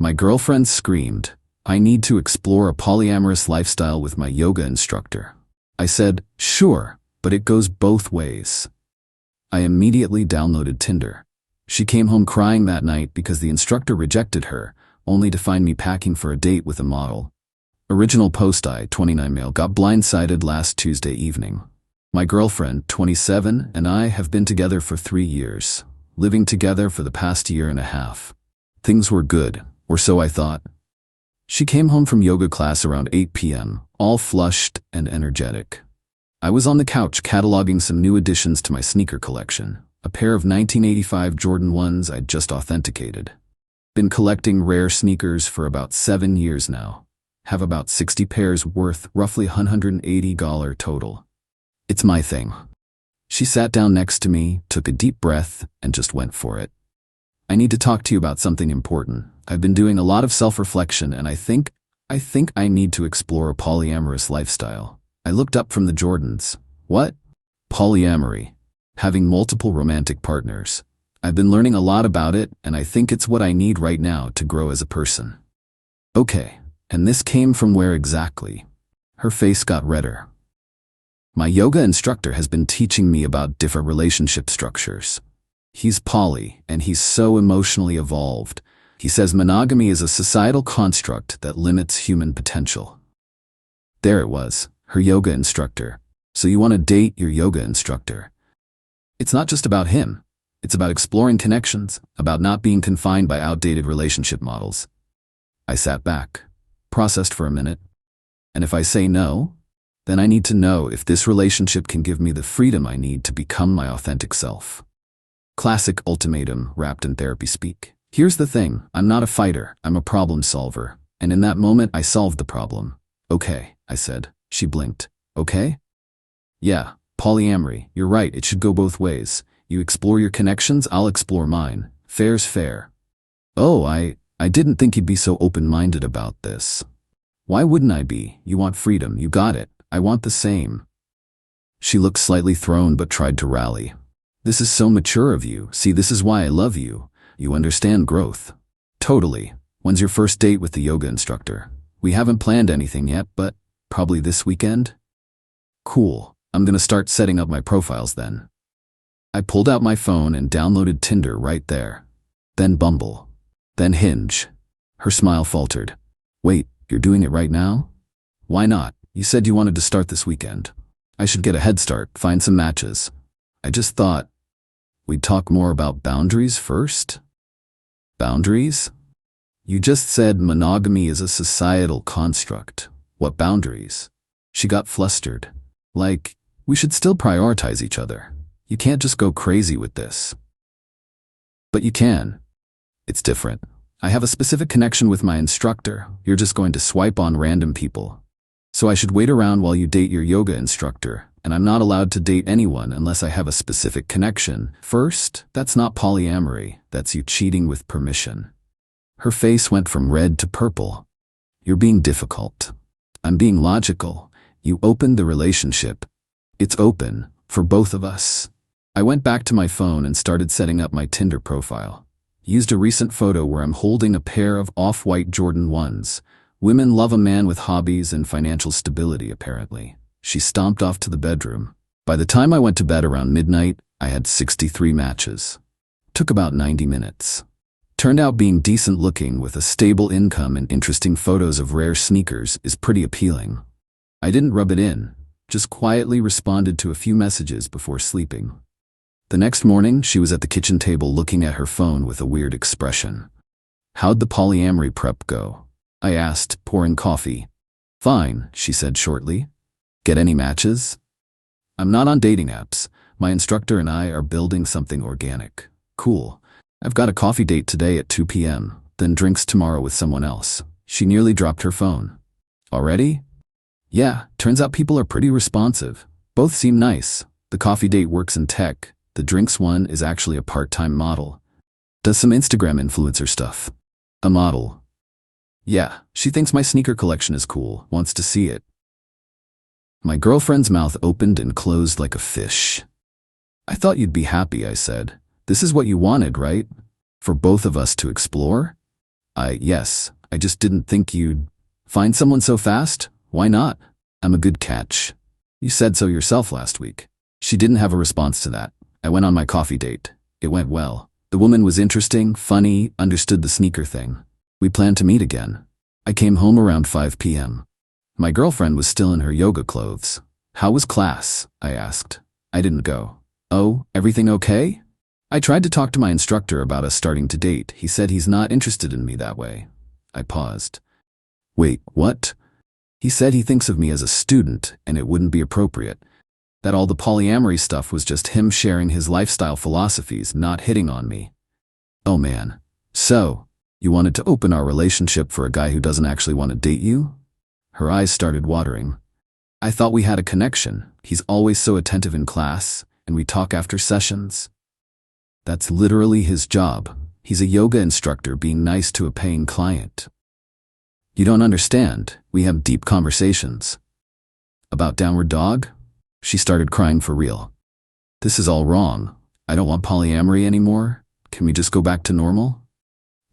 My girlfriend screamed, "I need to explore a polyamorous lifestyle with my yoga instructor." I said, "Sure, but it goes both ways." I immediately downloaded Tinder. She came home crying that night because the instructor rejected her, only to find me packing for a date with a model. Original post: I, 29 male, got blindsided last Tuesday evening. My girlfriend, 27, and I have been together for 3 years, living together for the past 1.5 years. Things were good, or so I thought. She came home from yoga class around 8 p.m., all flushed and energetic. I was on the couch cataloging some new additions to my sneaker collection, a pair of 1985 Jordan 1s I'd just authenticated. Been collecting rare sneakers for about 7 years now. Have about 60 pairs worth roughly $180 total. It's my thing. She sat down next to me, took a deep breath, and just went for it. "I need to talk to you about something important. I've been doing a lot of self-reflection, and I think I need to explore a polyamorous lifestyle." I looked up from the Jordans. "What?" "Polyamory. Having multiple romantic partners. I've been learning a lot about it, and I think it's what I need right now to grow as a person." "Okay, and this came from where exactly?" Her face got redder. "My yoga instructor has been teaching me about different relationship structures. He's poly, and he's so emotionally evolved. He says monogamy is a societal construct that limits human potential." There it was, her yoga instructor. "So you want to date your yoga instructor?" "It's not just about him. It's about exploring connections, about not being confined by outdated relationship models." I sat back, processed for a minute. "And if I say no, then I need to know if this relationship can give me the freedom I need to become my authentic self." Classic ultimatum wrapped in therapy speak. Here's the thing, I'm not a fighter, I'm a problem solver. And in that moment, I solved the problem. "Okay," I said. She blinked. "Okay?" "Yeah, polyamory, you're right, it should go both ways. You explore your connections, I'll explore mine. Fair's fair." "Oh, I didn't think you'd be so open-minded about this." "Why wouldn't I be? You want freedom, you got it. I want the same." She looked slightly thrown but tried to rally. "This is so mature of you. See, this is why I love you. You understand growth." "Totally. When's your first date with the yoga instructor?" "We haven't planned anything yet, but probably this weekend." "Cool. I'm gonna start setting up my profiles then." I pulled out my phone and downloaded Tinder right there. Then Bumble. Then Hinge. Her smile faltered. "Wait, you're doing it right now?" "Why not? You said you wanted to start this weekend. I should get a head start, find some matches. I just thought we'd talk more about boundaries first." "Boundaries? You just said monogamy is a societal construct. What boundaries?" She got flustered. "Like, we should still prioritize each other. You can't just go crazy with this." "But you can. It's different. I have a specific connection with my instructor. You're just going to swipe on random people. So I should wait around while you date your yoga instructor, and I'm not allowed to date anyone unless I have a specific connection. First, that's not polyamory, that's you cheating with permission." Her face went from red to purple. "You're being difficult. I'm being logical. You opened the relationship. It's open, for both of us." I went back to my phone and started setting up my Tinder profile. Used a recent photo where I'm holding a pair of off-white Jordan 1s. Women love a man with hobbies and financial stability, apparently. She stomped off to the bedroom. By the time I went to bed around midnight, I had 63 matches. Took about 90 minutes. Turned out being decent looking with a stable income and interesting photos of rare sneakers is pretty appealing. I didn't rub it in, just quietly responded to a few messages before sleeping. The next morning, she was at the kitchen table looking at her phone with a weird expression. "How'd the polyamory prep go?" I asked, pouring coffee. "Fine," she said shortly. "Get any matches?" "I'm not on dating apps. My instructor and I are building something organic." "Cool. I've got a coffee date today at 2 p.m., then drinks tomorrow with someone else." She nearly dropped her phone. "Already?" "Yeah, turns out people are pretty responsive. Both seem nice. The coffee date works in tech. The drinks one is actually a part-time model. Does some Instagram influencer stuff." "A model?" "Yeah, she thinks my sneaker collection is cool, wants to see it." My girlfriend's mouth opened and closed like a fish. "I thought you'd be happy," I said. "This is what you wanted, right? For both of us to explore?" Yes, I just didn't think you'd find someone so fast. Why not? I'm a good catch. You said so yourself last week. She didn't have a response to that. I went on my coffee date. It went well. The woman was interesting, funny, understood the sneaker thing. We planned to meet again. I came home around 5 p.m. My girlfriend was still in her yoga clothes. How was class? I asked. I didn't go. Oh, everything okay? I tried to talk to my instructor about us starting to date. He said he's not interested in me that way. I paused. Wait, what? He said he thinks of me as a student and it wouldn't be appropriate. That all the polyamory stuff was just him sharing his lifestyle philosophies, not hitting on me. Oh man. So, you wanted to open our relationship for a guy who doesn't actually want to date you? Her eyes started watering. I thought we had a connection. He's always so attentive in class, and we talk after sessions. That's literally his job. He's a yoga instructor being nice to a paying client. You don't understand. We have deep conversations. About downward dog? She started crying for real. This is all wrong. I don't want polyamory anymore. Can we just go back to normal?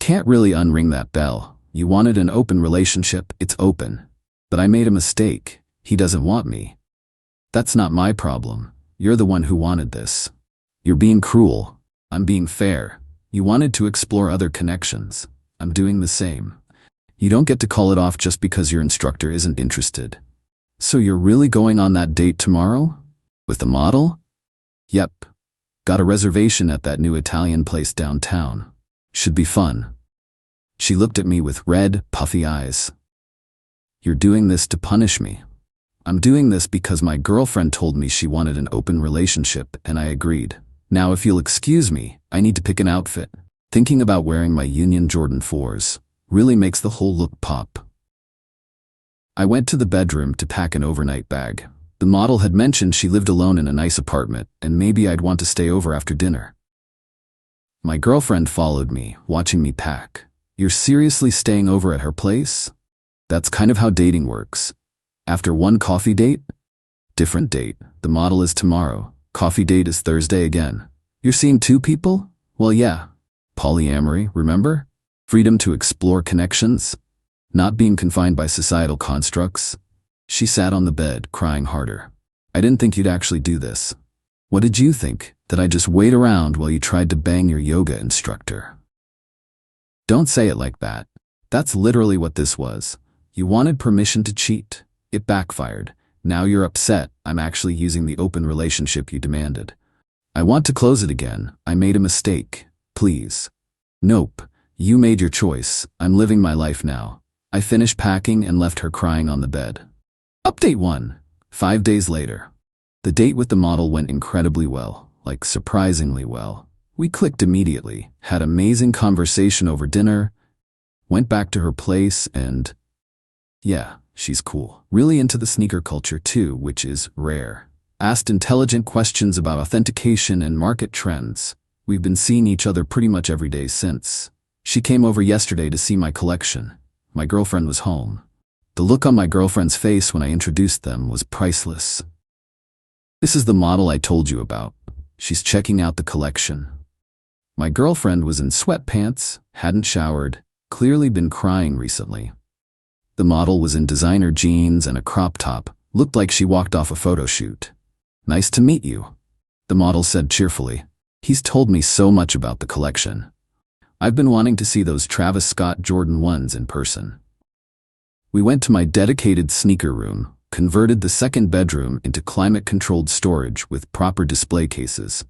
Can't really unring that bell. You wanted an open relationship, it's open. But I made a mistake. He doesn't want me. That's not my problem. You're the one who wanted this. You're being cruel. I'm being fair. You wanted to explore other connections. I'm doing the same. You don't get to call it off just because your instructor isn't interested. So you're really going on that date tomorrow? With the model? Yep. Got a reservation at that new Italian place downtown. Should be fun. She looked at me with red, puffy eyes. You're doing this to punish me. I'm doing this because my girlfriend told me she wanted an open relationship and I agreed. Now if you'll excuse me, I need to pick an outfit. Thinking about wearing my Union Jordan 4s really makes the whole look pop. I went to the bedroom to pack an overnight bag. The model had mentioned she lived alone in a nice apartment and maybe I'd want to stay over after dinner. My girlfriend followed me, watching me pack. You're seriously staying over at her place? That's kind of how dating works. After one coffee date? Different date. The model is tomorrow. Coffee date is Thursday again. You're seeing two people? Well, yeah. Polyamory, remember? Freedom to explore connections? Not being confined by societal constructs? She sat on the bed, crying harder. I didn't think you'd actually do this. What did you think? That I'd just wait around while you tried to bang your yoga instructor? Don't say it like that. That's literally what this was. You wanted permission to cheat. It backfired. Now you're upset. I'm actually using the open relationship you demanded. I want to close it again. I made a mistake. Please. Nope. You made your choice. I'm living my life now. I finished packing and left her crying on the bed. Update 1. 5 days later. The date with the model went incredibly well, like surprisingly well. We clicked immediately, had amazing conversation over dinner, went back to her place and... yeah, she's cool. Really into the sneaker culture too, which is rare. Asked intelligent questions about authentication and market trends. We've been seeing each other pretty much every day since. She came over yesterday to see my collection. My girlfriend was home. The look on my girlfriend's face when I introduced them was priceless. This is the model I told you about. She's checking out the collection. My girlfriend was in sweatpants, hadn't showered, clearly been crying recently. The model was in designer jeans and a crop top, looked like she walked off a photo shoot. Nice to meet you, the model said cheerfully. He's told me so much about the collection. I've been wanting to see those Travis Scott Jordan 1s in person. We went to my dedicated sneaker room, converted the second bedroom into climate-controlled storage with proper display cases.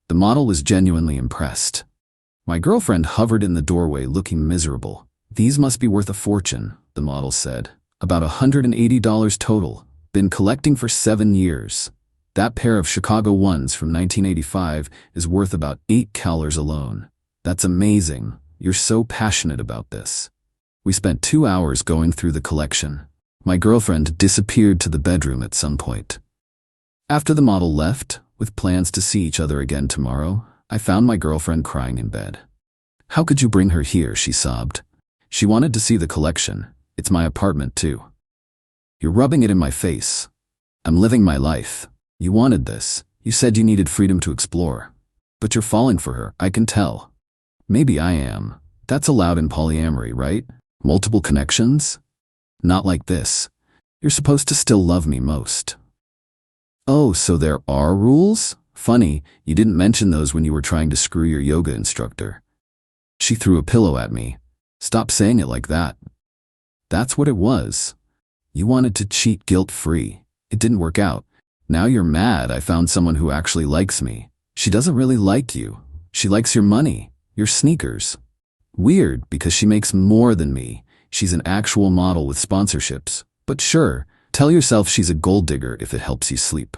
The model was genuinely impressed. My girlfriend hovered in the doorway looking miserable. These must be worth a fortune, the model said. About $180 total. Been collecting for 7 years. That pair of Chicago 1s from 1985 is worth about $8 alone. That's amazing. You're so passionate about this. We spent 2 hours going through the collection. My girlfriend disappeared to the bedroom at some point. After the model left, with plans to see each other again tomorrow, I found my girlfriend crying in bed. How could you bring her here, she sobbed. She wanted to see the collection. It's my apartment too. You're rubbing it in my face. I'm living my life. You wanted this. You said you needed freedom to explore. But you're falling for her, I can tell. Maybe I am. That's allowed in polyamory, right? Multiple connections? Not like this. You're supposed to still love me most. Oh, so there are rules? Funny, you didn't mention those when you were trying to screw your yoga instructor. She threw a pillow at me. Stop saying it like that. That's what it was. You wanted to cheat guilt-free. It didn't work out. Now you're mad I found someone who actually likes me. She doesn't really like you. She likes your money, your sneakers. Weird, because she makes more than me. She's an actual model with sponsorships. But sure, tell yourself she's a gold digger if it helps you sleep.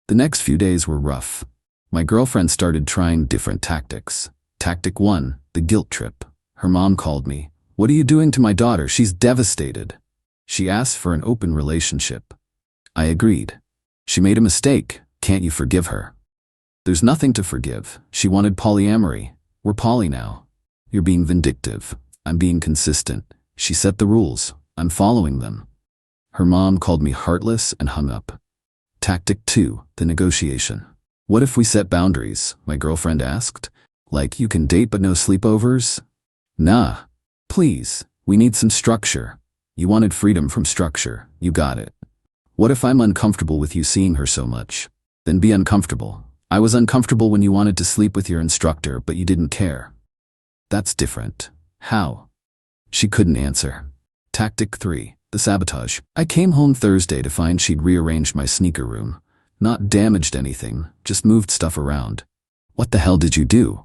The next few days were rough. My girlfriend started trying different tactics. Tactic 1, the guilt trip. Her mom called me. What are you doing to my daughter? She's devastated. She asked for an open relationship. I agreed. She made a mistake. Can't you forgive her? There's nothing to forgive. She wanted polyamory. We're poly now. You're being vindictive. I'm being consistent. She set the rules. I'm following them. Her mom called me heartless and hung up. Tactic 2, the negotiation. What if we set boundaries? My girlfriend asked. Like you can date but no sleepovers? Nah. Please, we need some structure. You wanted freedom from structure. You got it. What if I'm uncomfortable with you seeing her so much? Then be uncomfortable. I was uncomfortable when you wanted to sleep with your instructor, but you didn't care. That's different. How? She couldn't answer. Tactic 3, the sabotage. I came home Thursday to find she'd rearranged my sneaker room. Not damaged anything, just moved stuff around. What the hell did you do?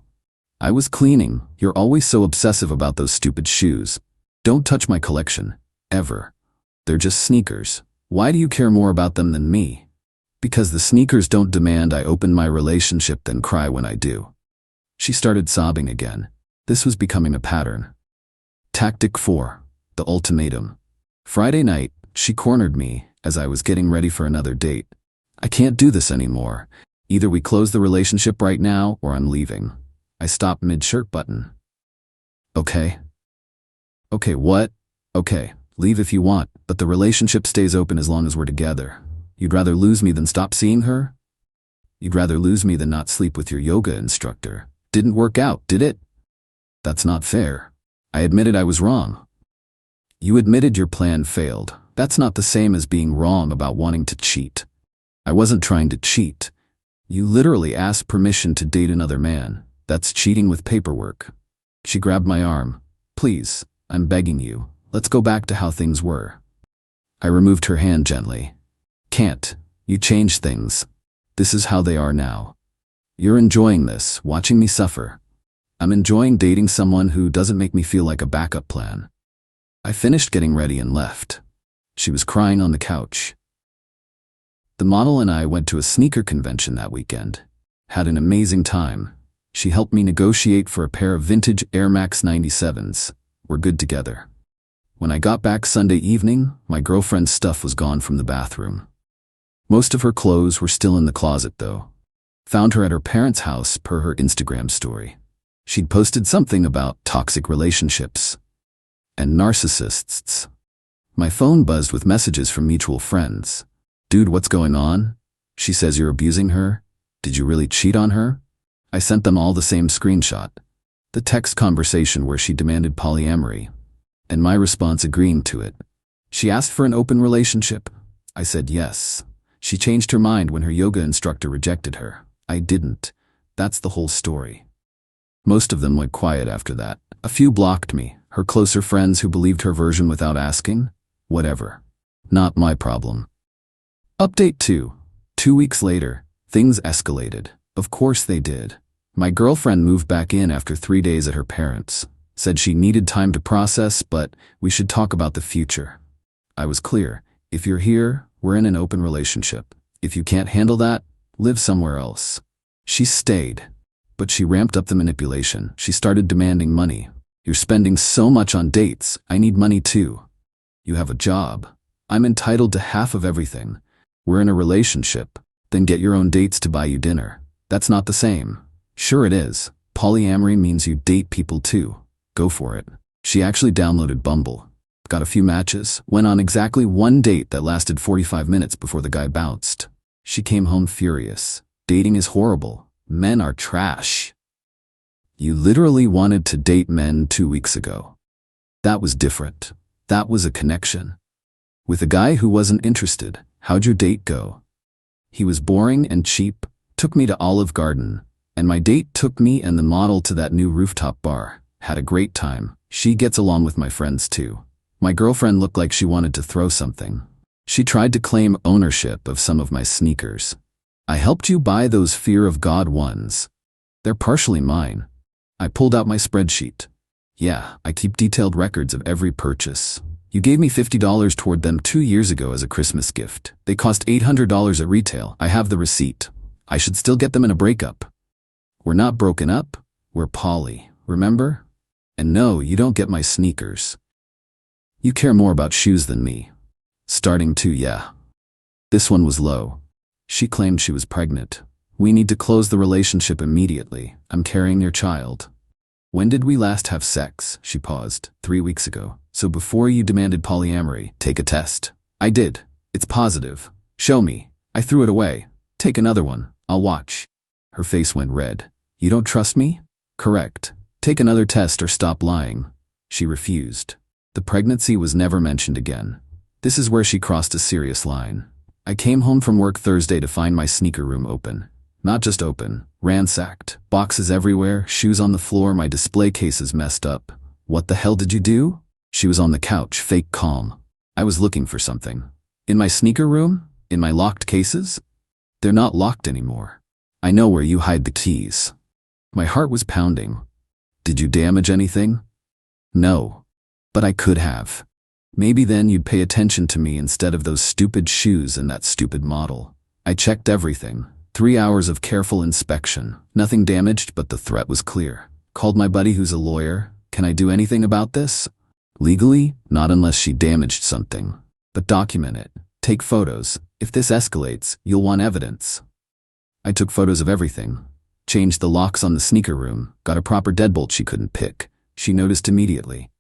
I was cleaning. You're always so obsessive about those stupid shoes. Don't touch my collection. Ever. They're just sneakers. Why do you care more about them than me? Because the sneakers don't demand I open my relationship then cry when I do. She started sobbing again. This was becoming a pattern. Tactic 4, the ultimatum. Friday night, she cornered me as I was getting ready for another date. I can't do this anymore. Either we close the relationship right now or I'm leaving. I stopped mid-shirt button. Okay. Okay, what? Okay, leave if you want, but the relationship stays open as long as we're together. You'd rather lose me than stop seeing her? You'd rather lose me than not sleep with your yoga instructor. Didn't work out, did it? That's not fair. I admitted I was wrong. You admitted your plan failed. That's not the same as being wrong about wanting to cheat. I wasn't trying to cheat. You literally asked permission to date another man. That's cheating with paperwork. She grabbed my arm. Please, I'm begging you. Let's go back to how things were. I removed her hand gently. Can't. You changed things. This is how they are now. You're enjoying this, watching me suffer. I'm enjoying dating someone who doesn't make me feel like a backup plan. I finished getting ready and left. She was crying on the couch. The model and I went to a sneaker convention that weekend. Had an amazing time. She helped me negotiate for a pair of vintage Air Max 97s. We're good together. When I got back Sunday evening, my girlfriend's stuff was gone from the bathroom. Most of her clothes were still in the closet though. Found her at her parents' house per her Instagram story. She'd posted something about toxic relationships and narcissists. My phone buzzed with messages from mutual friends. Dude, what's going on? She says you're abusing her. Did you really cheat on her? I sent them all the same screenshot. The text conversation where she demanded polyamory. And my response agreeing to it. She asked for an open relationship. I said yes. She changed her mind when her yoga instructor rejected her. I didn't. That's the whole story. Most of them went quiet after that. A few blocked me. Her closer friends who believed her version without asking? Whatever. Not my problem. Update 2. 2 weeks later, things escalated. Of course they did. My girlfriend moved back in after 3 days at her parents'. Said she needed time to process, but we should talk about the future. I was clear. If you're here, we're in an open relationship. If you can't handle that, live somewhere else. She stayed, but she ramped up the manipulation. She started demanding money. You're spending so much on dates. I need money too. You have a job. I'm entitled to half of everything. We're in a relationship. Then get your own dates to buy you dinner. That's not the same. Sure it is. Polyamory means you date people too. Go for it. She actually downloaded Bumble. Got a few matches. Went on exactly one date that lasted 45 minutes before the guy bounced. She came home furious. Dating is horrible. Men are trash. You literally wanted to date men 2 weeks ago. That was different. That was a connection. With a guy who wasn't interested, how'd your date go? He was boring and cheap, took me to Olive Garden, and my date took me and the model to that new rooftop bar. Had a great time. She gets along with my friends too. My girlfriend looked like she wanted to throw something. She tried to claim ownership of some of my sneakers. I helped you buy those fear of God ones. They're partially mine. I pulled out my spreadsheet. Yeah, I keep detailed records of every purchase. You gave me $50 toward them 2 years ago as a Christmas gift. They cost $800 at retail. I have the receipt. I should still get them in a breakup. We're not broken up. We're poly, remember? And no, you don't get my sneakers. You care more about shoes than me. Starting to, yeah. This one was low. She claimed she was pregnant. We need to close the relationship immediately. I'm carrying your child. When did we last have sex? She paused. 3 weeks ago. So before you demanded polyamory, take a test. I did. It's positive. Show me. I threw it away. Take another one. I'll watch. Her face went red. You don't trust me? Correct. Take another test or stop lying. She refused. The pregnancy was never mentioned again. This is where she crossed a serious line. I came home from work Thursday to find my sneaker room open. Not just open, ransacked. Boxes everywhere, shoes on the floor, my display cases messed up. What the hell did you do? She was on the couch, fake calm. I was looking for something. In my sneaker room? In my locked cases? They're not locked anymore. I know where you hide the keys. My heart was pounding. Did you damage anything? No. But I could have. Maybe then you'd pay attention to me instead of those stupid shoes and that stupid model. I checked everything. 3 hours of careful inspection. Nothing damaged, but the threat was clear. Called my buddy who's a lawyer. Can I do anything about this? Legally, not unless she damaged something. But document it. Take photos. If this escalates, you'll want evidence. I took photos of everything. Changed the locks on the sneaker room. Got a proper deadbolt she couldn't pick. She noticed immediately.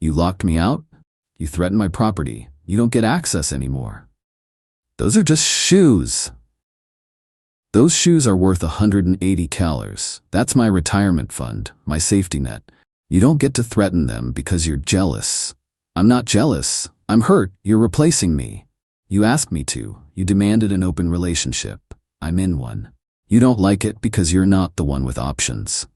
You locked me out? You threatened my property. You don't get access anymore. Those are just shoes. Those shoes are worth $180. That's my retirement fund, my safety net. You don't get to threaten them because you're jealous. I'm not jealous. I'm hurt. You're replacing me. You asked me to. You demanded an open relationship. I'm in one. You don't like it because you're not the one with options.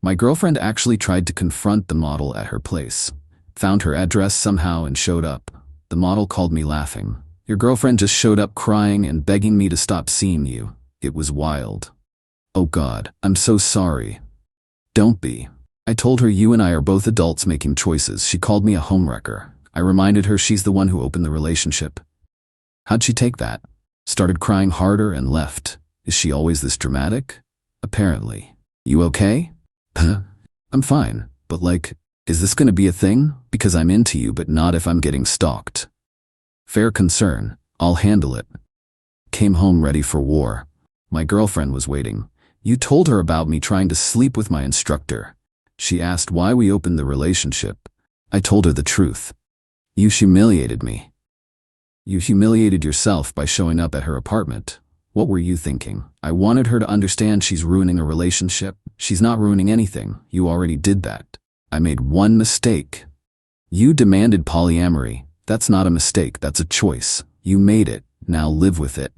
My girlfriend actually tried to confront the model at her place. Found her address somehow and showed up. The model called me laughing. Your girlfriend just showed up crying and begging me to stop seeing you. It was wild. Oh God, I'm so sorry. Don't be. I told her you and I are both adults making choices. She called me a homewrecker. I reminded her she's the one who opened the relationship. How'd she take that? Started crying harder and left. Is she always this dramatic? Apparently. You okay? I'm fine, but like, is this gonna be a thing? Because I'm into you, but not if I'm getting stalked. Fair concern. I'll handle it. Came home ready for war. My girlfriend was waiting. You told her about me trying to sleep with my instructor. She asked why we opened the relationship. I told her the truth. You humiliated me. You humiliated yourself by showing up at her apartment. What were you thinking? I wanted her to understand she's ruining a relationship. She's not ruining anything. You already did that. I made one mistake. You demanded polyamory. That's not a mistake, that's a choice. You made it. Now live with it.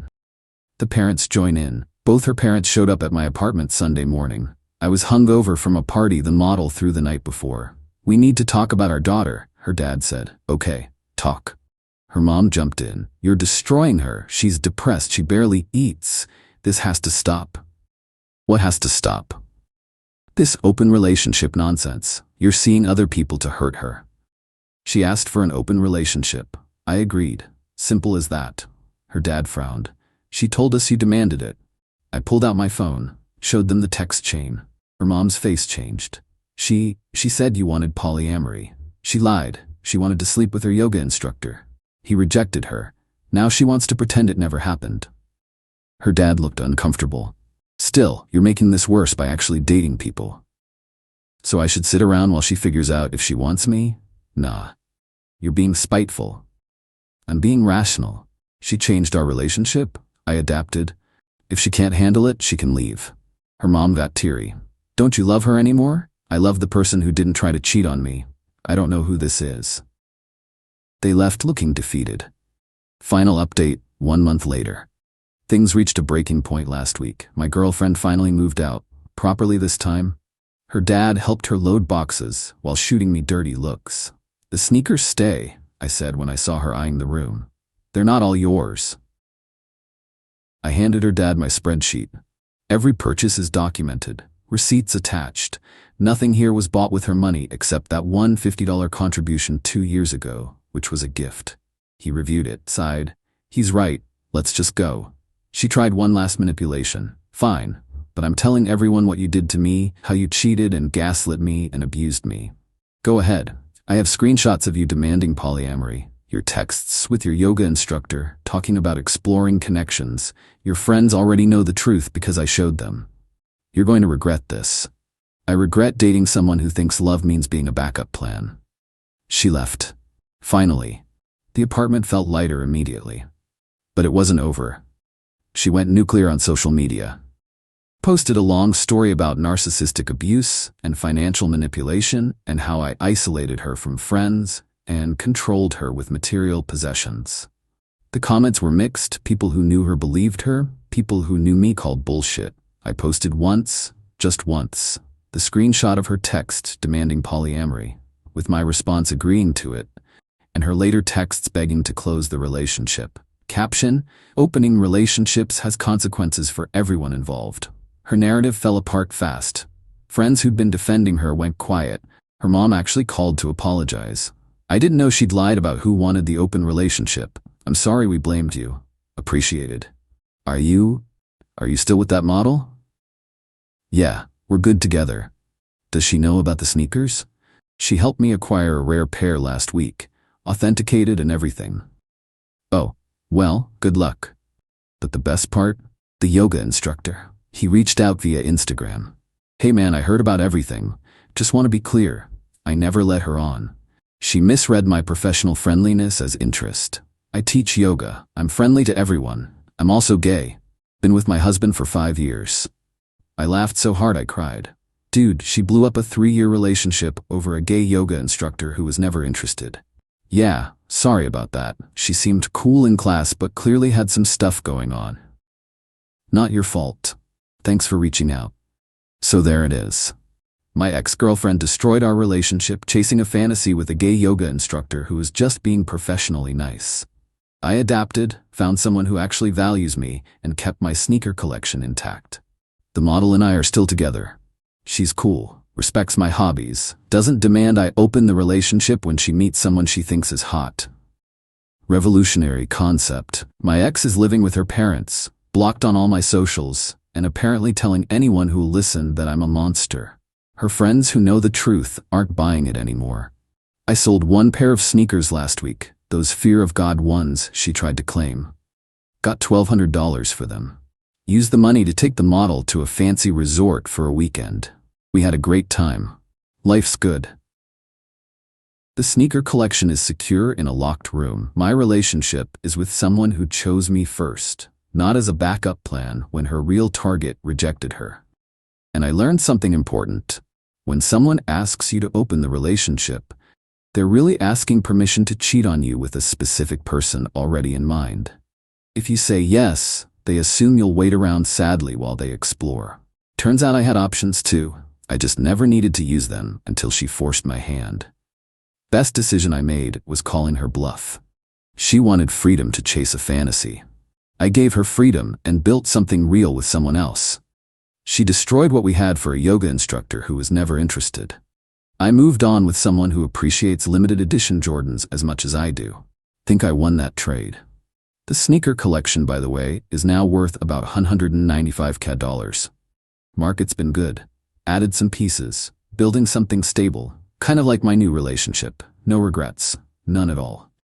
The parents join in. Both her parents showed up at my apartment Sunday morning. I was hungover from a party the model threw the night before. We need to talk about our daughter, her dad said. Okay, talk. Her mom jumped in. You're destroying her. She's depressed. She barely eats. This has to stop. What has to stop? This open relationship nonsense. You're seeing other people to hurt her. She asked for an open relationship. I agreed. Simple as that. Her dad frowned. She told us you demanded it. I pulled out my phone, showed them the text chain. Her mom's face changed. She said you wanted polyamory. She lied. She wanted to sleep with her yoga instructor. He rejected her. Now she wants to pretend it never happened. Her dad looked uncomfortable. Still, you're making this worse by actually dating people. So I should sit around while she figures out if she wants me? Nah. You're being spiteful. I'm being rational. She changed our relationship. I adapted. If she can't handle it, she can leave. Her mom got teary. Don't you love her anymore? I love the person who didn't try to cheat on me. I don't know who this is. They left looking defeated. Final update, 1 month later. Things reached a breaking point last week. My girlfriend finally moved out, properly this time. Her dad helped her load boxes while shooting me dirty looks. The sneakers stay, I said when I saw her eyeing the room. They're not all yours. I handed her dad my spreadsheet. Every purchase is documented, receipts attached. Nothing here was bought with her money except that one $50 contribution 2 years ago, which was a gift. He reviewed it, sighed. He's right, let's just go. She tried one last manipulation. Fine, but I'm telling everyone what you did to me, how you cheated and gaslit me and abused me. Go ahead. I have screenshots of you demanding polyamory, your texts with your yoga instructor, talking about exploring connections. Your friends already know the truth because I showed them. You're going to regret this. I regret dating someone who thinks love means being a backup plan. She left. Finally. The apartment felt lighter immediately. But it wasn't over. She went nuclear on social media. Posted a long story about narcissistic abuse and financial manipulation and how I isolated her from friends and controlled her with material possessions. The comments were mixed. People who knew her believed her. People who knew me called bullshit. I posted once, just once, the screenshot of her text demanding polyamory, with my response agreeing to it, and her later texts begging to close the relationship. Caption: opening relationships has consequences for everyone involved. Her narrative fell apart fast. Friends who'd been defending her went quiet. Her mom actually called to apologize. I didn't know she'd lied about who wanted the open relationship. I'm sorry we blamed you. Appreciated. Are you still with that model? Yeah, we're good together. Does she know about the sneakers? She helped me acquire a rare pair last week, authenticated and everything. Oh, well, good luck. But the best part? The yoga instructor. He reached out via Instagram. Hey man, I heard about everything. Just want to be clear. I never let her on. She misread my professional friendliness as interest. I teach yoga. I'm friendly to everyone. I'm also gay. Been with my husband for 5 years. I laughed so hard I cried. Dude, she blew up a 3-year relationship over a gay yoga instructor who was never interested. Yeah, sorry about that. She seemed cool in class but clearly had some stuff going on. Not your fault. Thanks for reaching out. So there it is. My ex-girlfriend destroyed our relationship chasing a fantasy with a gay yoga instructor who was just being professionally nice. I adapted, found someone who actually values me, and kept my sneaker collection intact. The model and I are still together. She's cool, respects my hobbies, doesn't demand I open the relationship when she meets someone she thinks is hot. Revolutionary concept. My ex is living with her parents, blocked on all my socials, and apparently telling anyone who'll listen that I'm a monster. Her friends who know the truth aren't buying it anymore. I sold 1 pair of sneakers last week, those fear of God ones she tried to claim. Got $1,200 for them. Used the money to take the model to a fancy resort for a weekend. We had a great time. Life's good. The sneaker collection is secure in a locked room. My relationship is with someone who chose me first, not as a backup plan when her real target rejected her. And I learned something important. When someone asks you to open the relationship, they're really asking permission to cheat on you with a specific person already in mind. If you say yes, they assume you'll wait around sadly while they explore. Turns out I had options too. I just never needed to use them until she forced my hand. Best decision I made was calling her bluff. She wanted freedom to chase a fantasy. I gave her freedom and built something real with someone else. She destroyed what we had for a yoga instructor who was never interested. I moved on with someone who appreciates limited edition Jordans as much as I do. Think I won that trade. The sneaker collection, by the way, is now worth about $195K. Market's been good. Added some pieces, building something stable, kind of like my new relationship. No regrets, none at all.